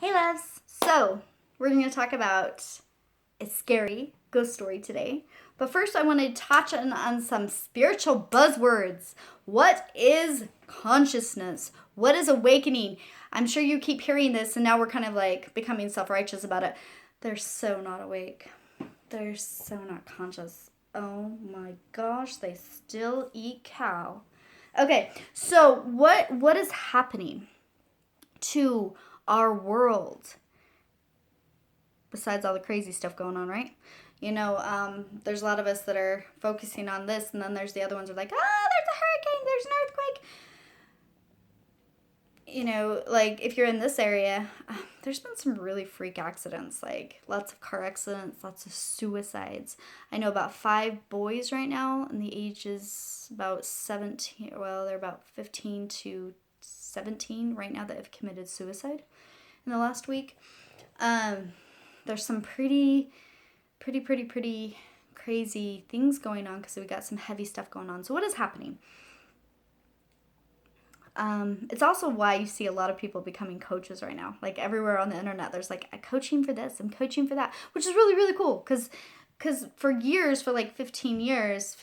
Hey loves! So, we're going to talk about a scary ghost story today. But first, I want to touch on some spiritual buzzwords. What is consciousness? What is awakening? I'm sure you keep hearing this, and now we're kind of like becoming self righteous about it. They're so not awake, they're so not conscious. Oh my gosh, they still eat cow. Okay, so what is happening to our world besides all the crazy stuff going on, right? There's a lot of us that are focusing on this, and then there's the other ones that are like, there's a hurricane, there's an earthquake. Like if you're in this area, there's been some really freak accidents, like lots of car accidents, lots of suicides. I know about 5 boys right now, and the age is about 17. Well, they're about 15 to 17 right now that have committed suicide in the last week. There's some pretty crazy things going on because we got some heavy stuff going on. So what is happening? It's also why you see a lot of people becoming coaches right now. Like everywhere on the internet, there's like, I'm coaching for this, I'm coaching for that, which is really, really cool because for years, for like 20 years,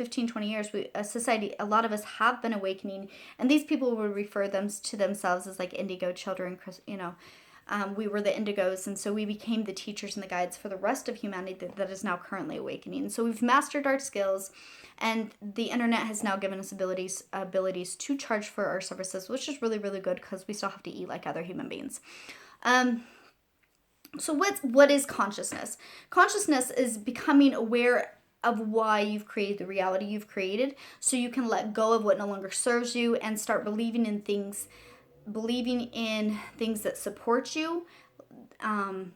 society, a lot of us have been awakening, and these people would refer them to themselves as like indigo children, we were the indigos, and so we became the teachers and the guides for the rest of humanity that is now currently awakening. So we've mastered our skills, and the internet has now given us abilities to charge for our services, which is really, really good because we still have to eat like other human beings. So what is consciousness? Consciousness is becoming aware of why you've created the reality you've created, so you can let go of what no longer serves you and start believing in things that support you,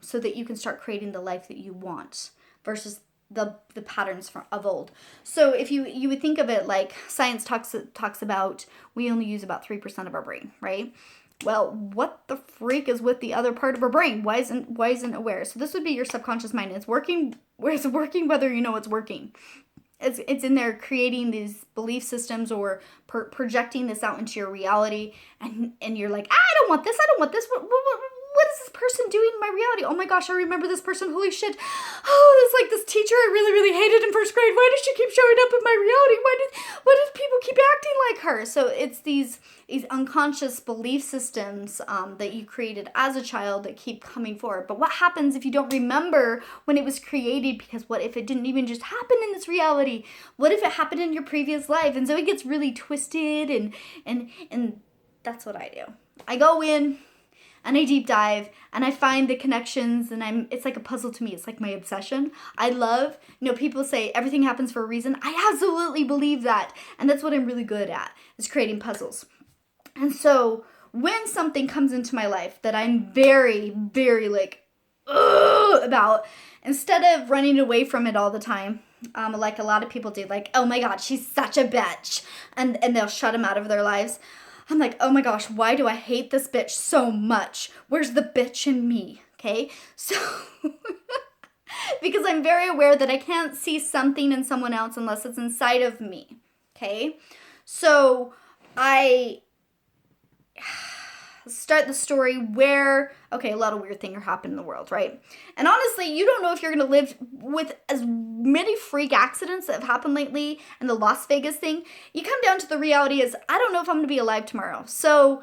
so that you can start creating the life that you want versus the patterns of old. So if you would think of it like science talks about, we only use about 3% of our brain, right? Well, what the freak is with the other part of our brain? Why isn't it aware? So this would be your subconscious mind. It's working whether you know it's working. It's in there creating these belief systems or projecting this out into your reality, and you're like, I don't want this, what is this person doing in my reality? Oh my gosh, I remember this person, holy shit. Oh, it's like this teacher I really, really hated in first grade. Why does she keep showing up in my reality? Why do people keep acting like her? So it's these unconscious belief systems that you created as a child that keep coming forward. But what happens if you don't remember when it was created? Because what if it didn't even just happen in this reality? What if it happened in your previous life? And so it gets really twisted, and that's what I do. I go in and I deep dive and I find the connections, and it's like a puzzle to me. It's like my obsession. I love, people say everything happens for a reason. I absolutely believe that. And that's what I'm really good at, is creating puzzles. And so when something comes into my life that I'm very, very like, about, instead of running away from it all the time, like a lot of people do, like, oh my God, she's such a bitch, and they'll shut them out of their lives. I'm like, oh my gosh, why do I hate this bitch so much? Where's the bitch in me? Okay, so because I'm very aware that I can't see something in someone else unless it's inside of me. Okay, so I start the story where, a lot of weird things are happening in the world, right? And honestly, you don't know if you're going to live with as many freak accidents that have happened lately and the Las Vegas thing. You come down to the reality is, I don't know if I'm going to be alive tomorrow. So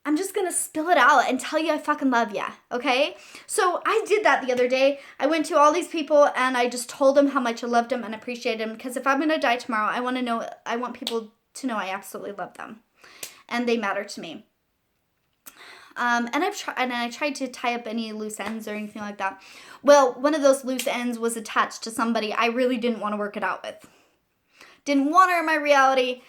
I'm just going to spill it out and tell you I fucking love ya, okay? So I did that the other day. I went to all these people and I just told them how much I loved them and appreciated them, because if I'm going to die tomorrow, I want people to know I absolutely love them and they matter to me. And I tried to tie up any loose ends or anything like that. Well, one of those loose ends was attached to somebody I really didn't want to work it out with. Didn't want her in my reality.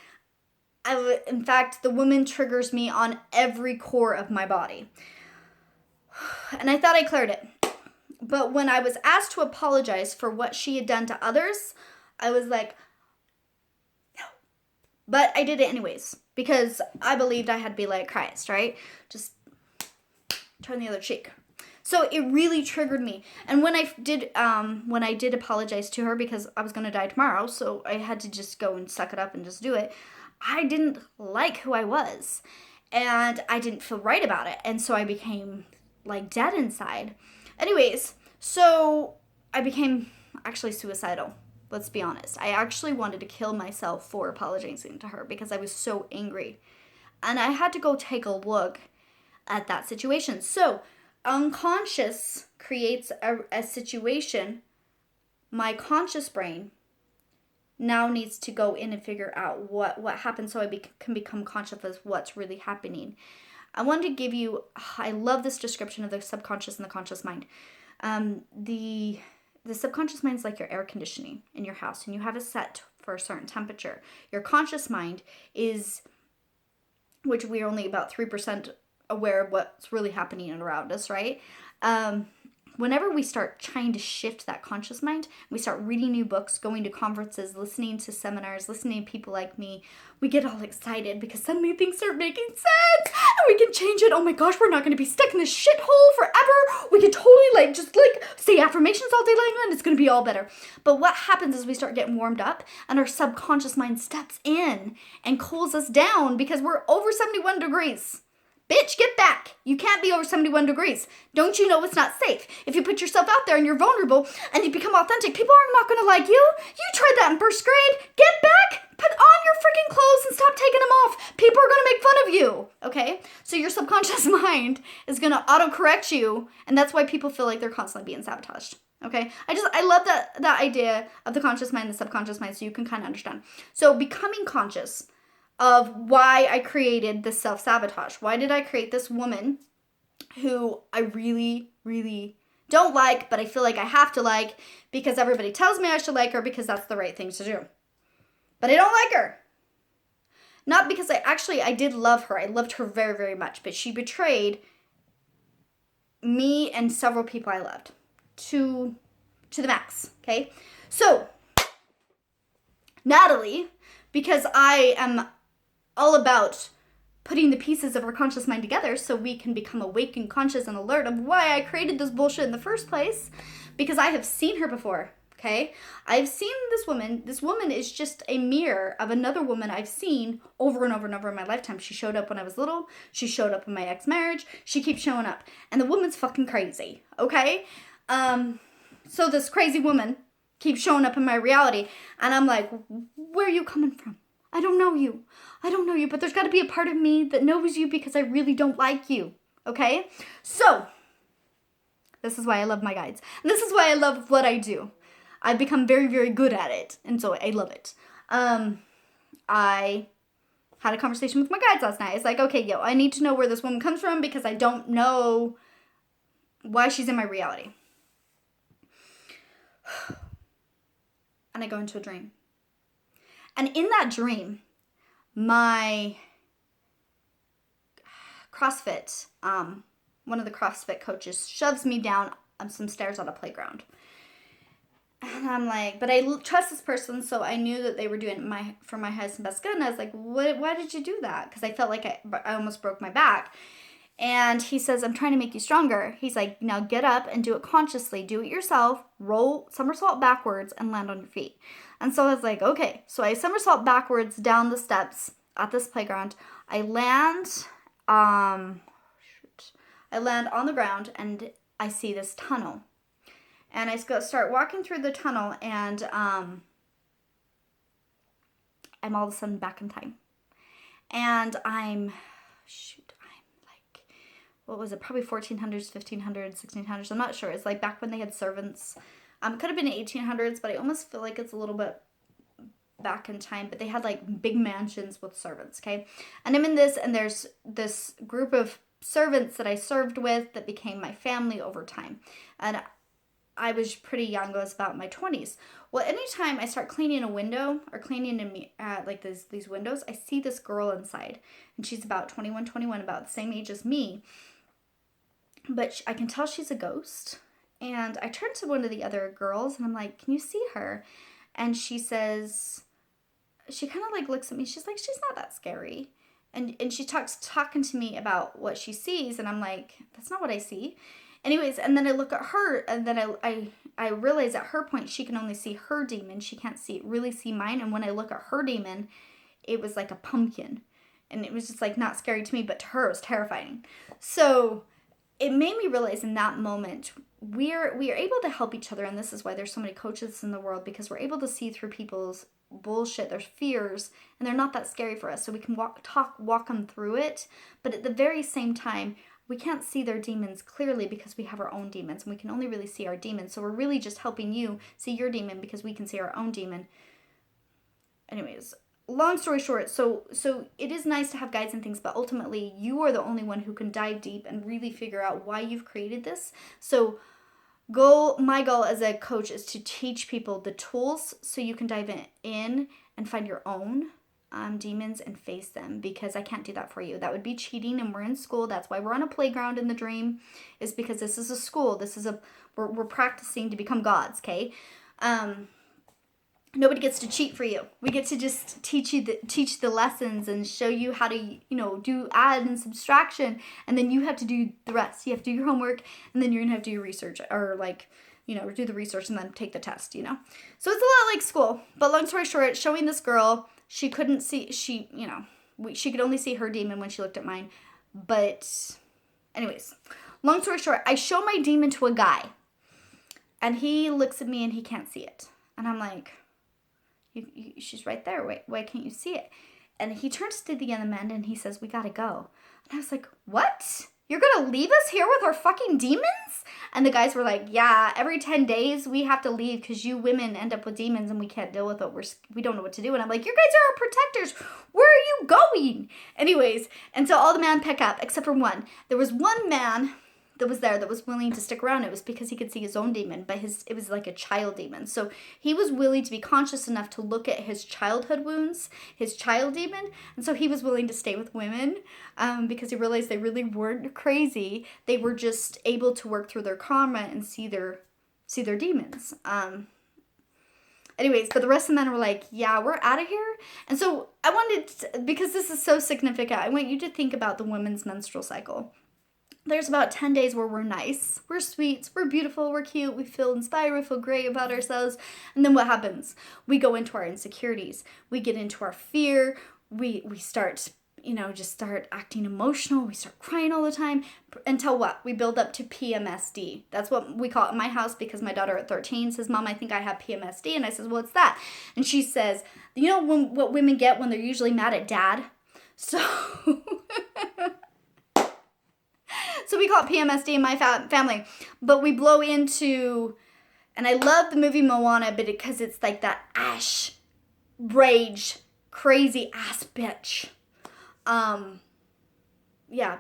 In fact, the woman triggers me on every core of my body. And I thought I cleared it. But when I was asked to apologize for what she had done to others, I was like, no. But I did it anyways, because I believed I had to be like Christ, right? Just turn the other cheek. So it really triggered me. And when I did apologize to her, because I was going to die tomorrow, so I had to just go and suck it up and just do it, I didn't like who I was. And I didn't feel right about it. And so I became like dead inside. Anyways, so I became actually suicidal. Let's be honest. I actually wanted to kill myself for apologizing to her because I was so angry. And I had to go take a look at that situation. So, unconscious creates a situation. My conscious brain now needs to go in and figure out what happened so I can become conscious of what's really happening. I wanted to give you, I love this description of the subconscious and the conscious mind. The subconscious mind is like your air conditioning in your house, and you have it set for a certain temperature. Your conscious mind is, which we're only about 3% aware of what's really happening around us, right? Whenever we start trying to shift that conscious mind, we start reading new books, going to conferences, listening to seminars, listening to people like me, we get all excited because suddenly things start making sense and we can change it. Oh my gosh, we're not going to be stuck in this shithole forever. We can totally just say affirmations all day long and it's going to be all better. But what happens is we start getting warmed up and our subconscious mind steps in and cools us down because we're over 71 degrees. Bitch, get back. You can't be over 71 degrees. Don't you know it's not safe? If you put yourself out there and you're vulnerable and you become authentic, people are not going to like you. You tried that in first grade. Get back. Put on your freaking clothes and stop taking them off. People are going to make fun of you. Okay? So your subconscious mind is going to autocorrect you. And that's why people feel like they're constantly being sabotaged. Okay? I love that idea of the conscious mind and the subconscious mind so you can kind of understand. So becoming conscious of why I created this self-sabotage. Why did I create this woman who I really, really don't like, but I feel like I have to like because everybody tells me I should like her because that's the right thing to do. But I don't like her. Not because I did love her. I loved her very, very much, but she betrayed me and several people I loved to the max, okay? So, Natalie, because I am all about putting the pieces of our conscious mind together so we can become awake and conscious and alert of why I created this bullshit in the first place, because I have seen her before, okay? I've seen this woman. This woman is just a mirror of another woman I've seen over and over and over in my lifetime. She showed up when I was little. She showed up in my ex-marriage. She keeps showing up. And the woman's fucking crazy, okay? So this crazy woman keeps showing up in my reality, and I'm like, where are you coming from? I don't know you, but there's got to be a part of me that knows you because I really don't like you, okay? So, this is why I love my guides. And this is why I love what I do. I've become very, very good at it, and so I love it. I had a conversation with my guides last night. It's like, okay, I need to know where this woman comes from because I don't know why she's in my reality. And I go into a dream. And in that dream, my CrossFit, one of the CrossFit coaches shoves me down some stairs on a playground. And I'm like, but I trust this person, so I knew that they were doing for my highest and best good. And I was like, why did you do that? Because I felt like I almost broke my back. And he says, I'm trying to make you stronger. He's like, now get up and do it consciously. Do it yourself. Roll somersault backwards and land on your feet. And so I was like, okay. So I somersault backwards down the steps at this playground. I land on the ground and I see this tunnel. And I start walking through the tunnel and I'm all of a sudden back in time. And I'm what was it, probably 1400s, 1500s, 1600s, I'm not sure. It's like back when they had servants. Could have been 1800s, but I almost feel like it's a little bit back in time. But they had like big mansions with servants, okay? And I'm in this, and there's this group of servants that I served with that became my family over time. And I was pretty young. I was about my 20s. Well, anytime I start cleaning a window or cleaning like these windows, I see this girl inside. And she's about 21, about the same age as me. But I can tell she's a ghost. And I turn to one of the other girls and I'm like, can you see her? And she says, she kind of like looks at me. She's like, she's not that scary. And she talking to me about what she sees. And I'm like, that's not what I see. Anyways, and then I look at her and then I realize at her point, she can only see her demon. She can't really see mine. And when I look at her demon, it was like a pumpkin. And it was just like not scary to me, but to her it was terrifying. So it made me realize in that moment, we are able to help each other, and this is why there's so many coaches in the world, because we're able to see through people's bullshit, their fears, and they're not that scary for us, so we can walk them through it. But at the very same time, we can't see their demons clearly because we have our own demons, and we can only really see our demons. So we're really just helping you see your demon because we can see our own demon. Anyways, long story short, so it is nice to have guides and things, but ultimately you are the only one who can dive deep and really figure out why you've created this. So my goal as a coach is to teach people the tools so you can dive in and find your own demons and face them, because I can't do that for you. That would be cheating, and we're in school. That's why we're on a playground in the dream, is because this is a school. We're practicing to become gods, okay? Nobody gets to cheat for you. We get to just teach the lessons and show you how to, do add and subtraction, and then you have to do the rest. You have to do your homework, and then you're gonna have to do your research, or do the research and then take the test. So it's a lot like school. But long story short, showing this girl, she couldn't see. She could only see her demon when she looked at mine. But, anyways, long story short, I show my demon to a guy, and he looks at me and he can't see it, and I'm like, she's right there. Why can't you see it? And he turns to the other man and he says, we gotta go. And I was like, what? You're gonna leave us here with our fucking demons? And the guys were like, yeah, every 10 days we have to leave because you women end up with demons and we can't deal with it. We don't know what to do. And I'm like, you guys are our protectors. Where are you going? Anyways, and so all the men pick up except for one. There was one man that was there that was willing to stick around. It was because he could see his own demon, but it was like a child demon. So he was willing to be conscious enough to look at his childhood wounds, his child demon, and so he was willing to stay with women because he realized they really weren't crazy. They were just able to work through their karma and see their demons. Anyways, but the rest of the men were like, yeah, we're out of here. And so I wanted to, because this is so significant, I want you to think about the women's menstrual cycle. There's about 10 days where we're nice, we're sweet, we're beautiful, we're cute, we feel inspired, we feel great about ourselves. And then what happens? We go into our insecurities. We get into our fear. We start, just start acting emotional. We start crying all the time until what? We build up to PMSD. That's what we call it in my house, because my daughter at 13 says, Mom, I think I have PMSD. And I says, what's that? And she says, what women get when they're usually mad at dad? So... So we call it PMSD in my family, but we blow into, and I love the movie Moana, but because it's like that ash, rage, crazy ass bitch. Yeah,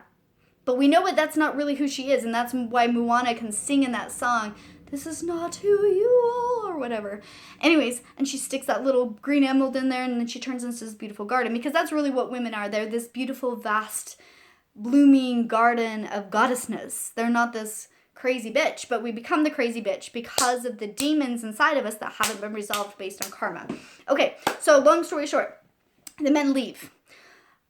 but we know that's not really who she is, and that's why Moana can sing in that song, this is not who you are, or whatever. Anyways, and she sticks that little green emerald in there, and then she turns into this beautiful garden, because that's really what women are. They're this beautiful, vast, blooming garden of goddessness. They're not this crazy bitch, but we become the crazy bitch because of the demons inside of us that haven't been resolved based on karma. Okay, so long story short, the men leave.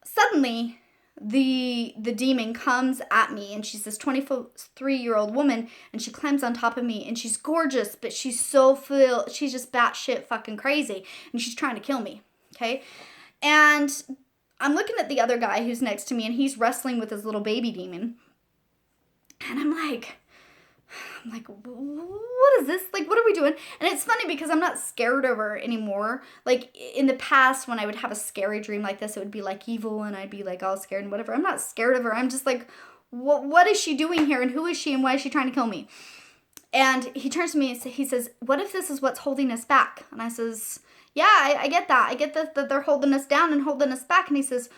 Suddenly, the demon comes at me, and she's this 23-year-old woman, and she climbs on top of me, and she's gorgeous, but she's just batshit fucking crazy, and she's trying to kill me, okay? And I'm looking at the other guy who's next to me, and he's wrestling with his little baby demon. And I'm like, what is this? Like, what are we doing? And it's funny because I'm not scared of her anymore. Like, in the past, when I would have a scary dream like this, it would be like evil, and I'd be like all scared and whatever. I'm not scared of her. I'm just like, what is she doing here? And who is she? And why is she trying to kill me? And he turns to me and he says, what if this is what's holding us back? And I says, yeah, I get that. I get that they're holding us down and holding us back. And he says,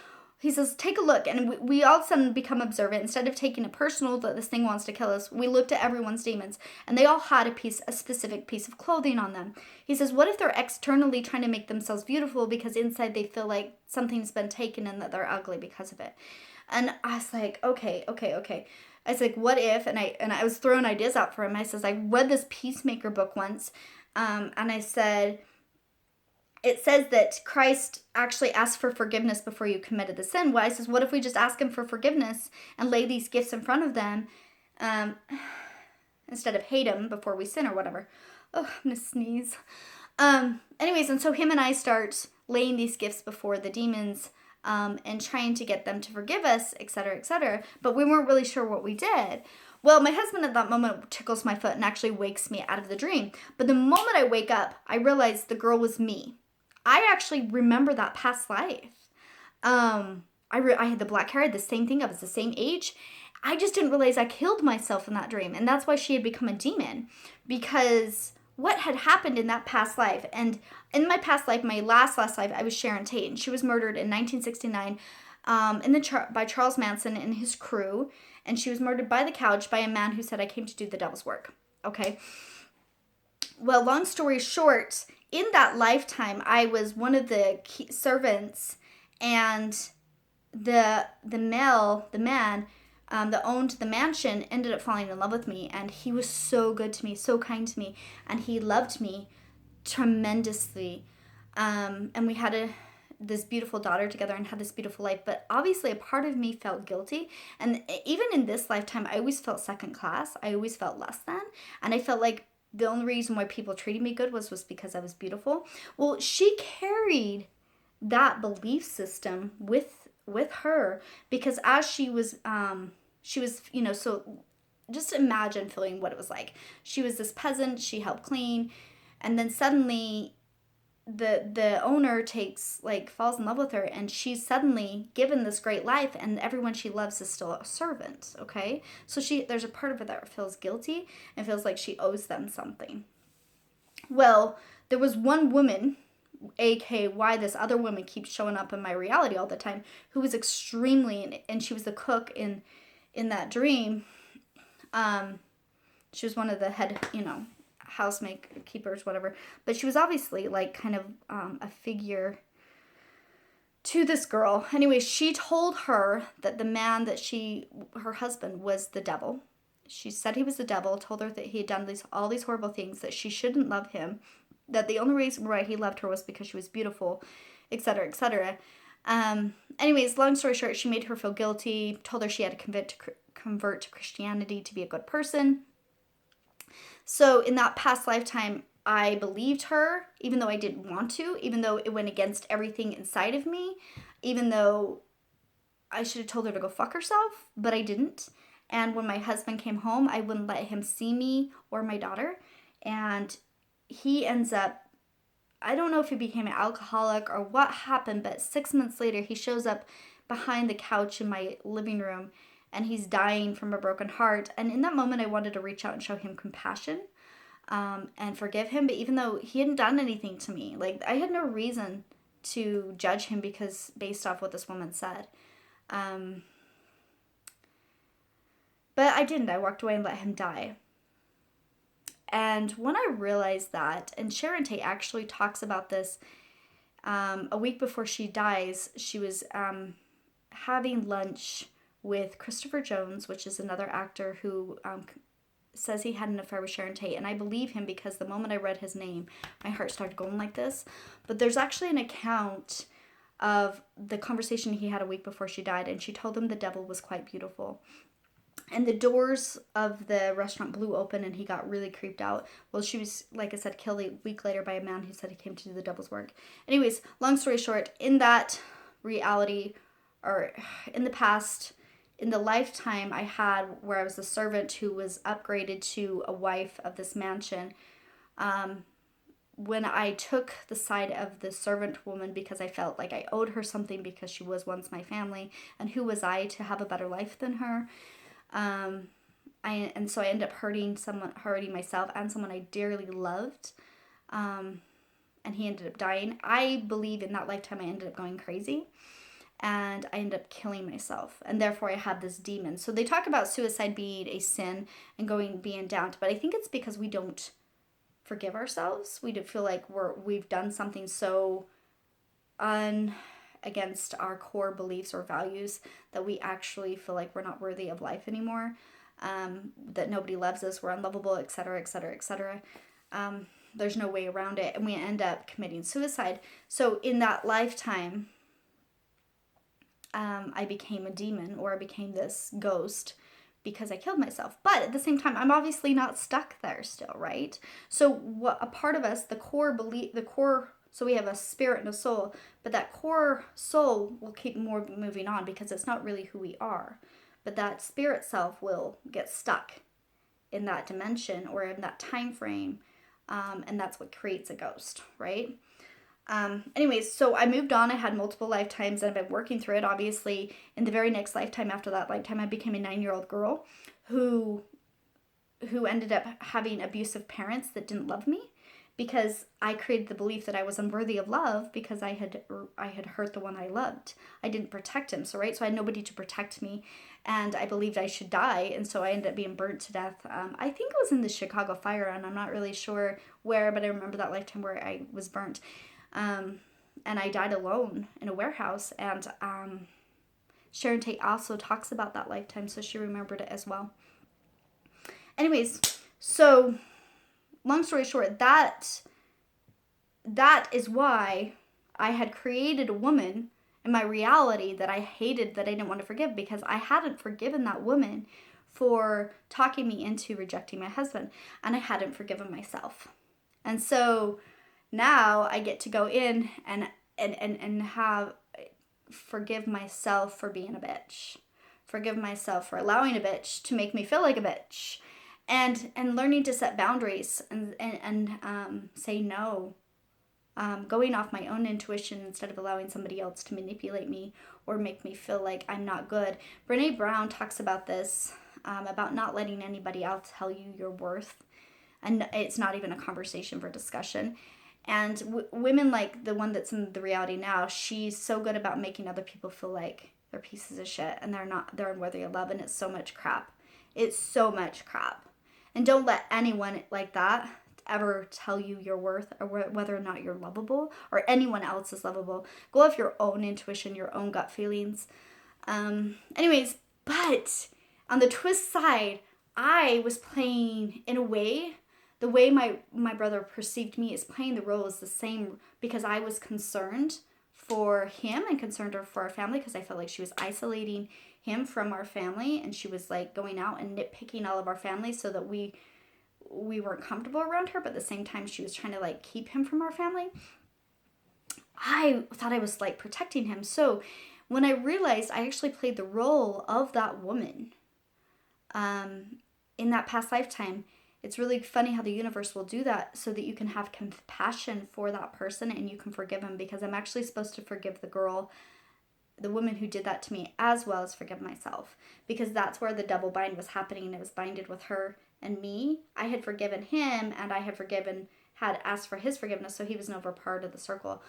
take a look. And we all of a sudden become observant. Instead of taking it personal that this thing wants to kill us, we looked at everyone's demons. And they all had a specific piece of clothing on them. He says, what if they're externally trying to make themselves beautiful because inside they feel like something's been taken and that they're ugly because of it? And I was like, okay. I was like, what if? And I was throwing ideas out for him. I says, I read this Peacemaker book once. And I said... It says that Christ actually asked for forgiveness before you committed the sin. Well, I says, what if we just ask him for forgiveness and lay these gifts in front of them instead of hate him before we sin or whatever? Oh, I'm going to sneeze. Anyways, and so him and I start laying these gifts before the demons and trying to get them to forgive us, etc., etc. But we weren't really sure what we did. Well, my husband at that moment tickles my foot and actually wakes me out of the dream. But the moment I wake up, I realize the girl was me. I actually remember that past life. I had the black hair, I had the same thing. I was the same age. I just didn't realize I killed myself in that dream. And that's why she had become a demon. Because what had happened in that past life, and in my past life, my last life, I was Sharon Tate, and she was murdered in 1969 by Charles Manson and his crew, and she was murdered by the couch by a man who said, I came to do the devil's work. Okay? Well, long story short, in that lifetime, I was one of the servants, and the man that owned the mansion ended up falling in love with me, and he was so good to me, so kind to me, and he loved me tremendously. And we had this beautiful daughter together and had this beautiful life. But obviously, a part of me felt guilty, and even in this lifetime, I always felt second class. I always felt less than, and I felt like the only reason why people treated me good was because I was beautiful. Well, she carried that belief system with her, because as she was so just imagine feeling what it was like. She was this peasant, she helped clean, and then suddenly the owner falls in love with her, and she's suddenly given this great life, and everyone she loves is still a servant. Okay, so there's a part of her that feels guilty and feels like she owes them something. Well, there was one woman, aka why this other woman keeps showing up in my reality all the time, who was extremely, and she was the cook in that dream. She was one of the head, keepers, whatever. But she was obviously kind of a figure to this girl. Anyway, she told her that the man that her husband was the devil. She said he was the devil, told her that he had done all these horrible things, that she shouldn't love him, that the only reason why he loved her was because she was beautiful, etc., etc. Anyways, long story short, she made her feel guilty, told her she had to convert to Christianity to be a good person. So in that past lifetime, I believed her, even though I didn't want to, even though it went against everything inside of me, even though I should have told her to go fuck herself, but I didn't. And when my husband came home, I wouldn't let him see me or my daughter. And he ends up, I don't know if he became an alcoholic or what happened, but 6 months later, he shows up behind the couch in my living room, and he's dying from a broken heart. And in that moment, I wanted to reach out and show him compassion and forgive him. But even though he hadn't done anything to me, I had no reason to judge him based off what this woman said. But I didn't. I walked away and let him die. And when I realized that, and Sharon Tate actually talks about this, a week before she dies, she was having lunch with Christopher Jones, which is another actor who says he had an affair with Sharon Tate. And I believe him, because the moment I read his name, my heart started going like this. But there's actually an account of the conversation he had a week before she died, and she told him the devil was quite beautiful. And the doors of the restaurant blew open, and he got really creeped out. Well, she was, like I said, killed a week later by a man who said he came to do the devil's work. Anyways, long story short, in that reality, or in the past, in the lifetime I had where I was a servant who was upgraded to a wife of this mansion, when I took the side of the servant woman because I felt like I owed her something because she was once my family, and who was I to have a better life than her? So I ended up hurting myself and someone I dearly loved, and he ended up dying. I believe in that lifetime I ended up going crazy, and I ended up killing myself, and therefore I had this demon. So they talk about suicide being a sin and being damned, but I think it's because we don't forgive ourselves. We feel like we've done something so against our core beliefs or values that we actually feel like we're not worthy of life anymore, that nobody loves us, we're unlovable, etc., etc., etc. There's no way around it, and we end up committing suicide. So in that lifetime, I became a demon, or I became this ghost because I killed myself. But at the same time, I'm obviously not stuck there still, right? So what a part of us, the core So we have a spirit and a soul, but that core soul will keep more moving on because it's not really who we are. But that spirit self will get stuck in that dimension or in that time frame, and that's what creates a ghost, right? Anyways, so I moved on. I had multiple lifetimes and I've been working through it. Obviously, in the very next lifetime after that lifetime, I became a 9-year-old girl who ended up having abusive parents that didn't love me because I created the belief that I was unworthy of love because I had hurt the one I loved. I didn't protect him, so I had nobody to protect me, and I believed I should die, and so I ended up being burnt to death. I think it was in the Chicago fire, and I'm not really sure where, but I remember that lifetime where I was burnt. And I died alone in a warehouse, and Sharon Tate also talks about that lifetime, so she remembered it as well. Anyways, so long story short, that is why I had created a woman in my reality that I hated, that I didn't want to forgive, because I hadn't forgiven that woman for talking me into rejecting my husband, and I hadn't forgiven myself. And so now I get to go in and have forgive myself for being a bitch. Forgive myself for allowing a bitch to make me feel like a bitch. And learning to set boundaries and say no. Going off my own intuition instead of allowing somebody else to manipulate me or make me feel like I'm not good. Brene Brown talks about this, about not letting anybody else tell you your worth. And it's not even a conversation for discussion. And women like the one that's in the reality now, she's so good about making other people feel like they're pieces of shit and they're unworthy of love, and it's so much crap. It's so much crap. And don't let anyone like that ever tell you your worth or whether or not you're lovable or anyone else is lovable. Go off your own intuition, your own gut feelings. Anyways, but on the twist side, I was playing in a way, the way my brother perceived me is playing the role is the same, because I was concerned for him and concerned for our family, because I felt like she was isolating him from our family, and she was like going out and nitpicking all of our family so that we weren't comfortable around her, but at the same time she was trying to like keep him from our family. I thought I was like protecting him. So when I realized I actually played the role of that woman in that past lifetime, it's really funny how the universe will do that so that you can have compassion for that person and you can forgive him, because I'm actually supposed to forgive the woman who did that to me, as well as forgive myself, because that's where the double bind was happening. It was binded with her and me. I had forgiven him, and I had asked for his forgiveness, so he was never part of the circle.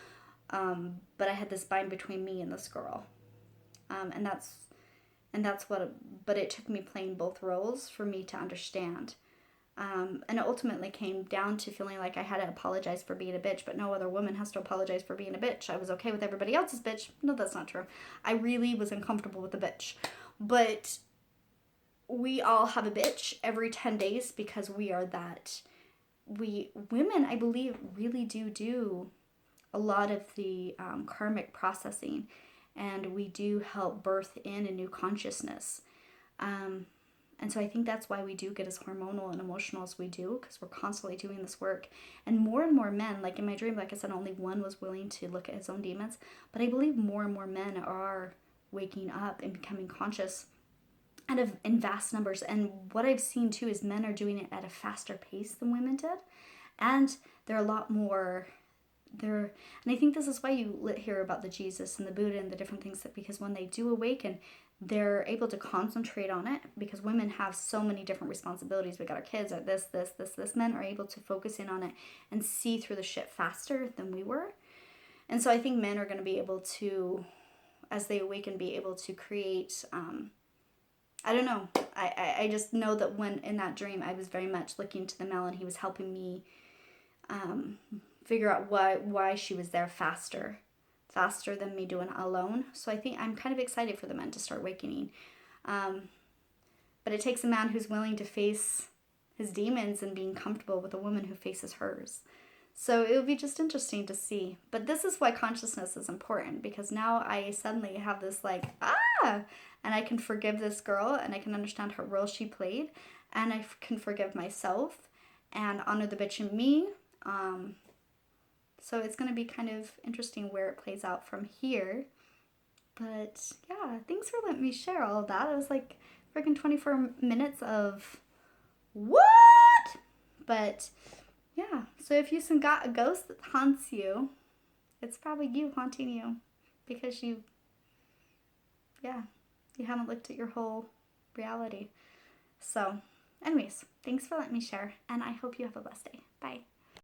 But I had this bind between me and this girl, and that's what. But it took me playing both roles for me to understand. And it ultimately came down to feeling like I had to apologize for being a bitch, but no other woman has to apologize for being a bitch. I was okay with everybody else's bitch. No, that's not true. I really was uncomfortable with the bitch. But we all have a bitch every 10 days because we are that. Women, I believe, really do a lot of the karmic processing, and we do help birth in a new consciousness. And so I think that's why we do get as hormonal and emotional as we do, because we're constantly doing this work. And more men, like in my dream, like I said, only one was willing to look at his own demons. But I believe more and more men are waking up and becoming conscious in vast numbers. And what I've seen too is men are doing it at a faster pace than women did. And they're a lot more... and I think this is why you hear about the Jesus and the Buddha and the different things, that because when they do awaken, they're able to concentrate on it, because women have so many different responsibilities. We got our kids, or this. Men are able to focus in on it and see through the shit faster than we were. And so I think men are going to be able to, as they awaken, be able to create, I don't know. I just know that when in that dream, I was very much looking to the male, and he was helping me figure out why she was there faster than me doing it alone. So I think I'm kind of excited for the men to start awakening. But it takes a man who's willing to face his demons and being comfortable with a woman who faces hers. So it would be just interesting to see. But this is why consciousness is important, because now I suddenly have this like, and I can forgive this girl, and I can understand her role she played, and I can forgive myself and honor the bitch in me. So it's going to be kind of interesting where it plays out from here. But yeah, thanks for letting me share all of that. It was like freaking 24 minutes of what? But yeah, so if you got a ghost that haunts you, it's probably you haunting you because you haven't looked at your whole reality. So anyways, thanks for letting me share, and I hope you have a blessed day. Bye.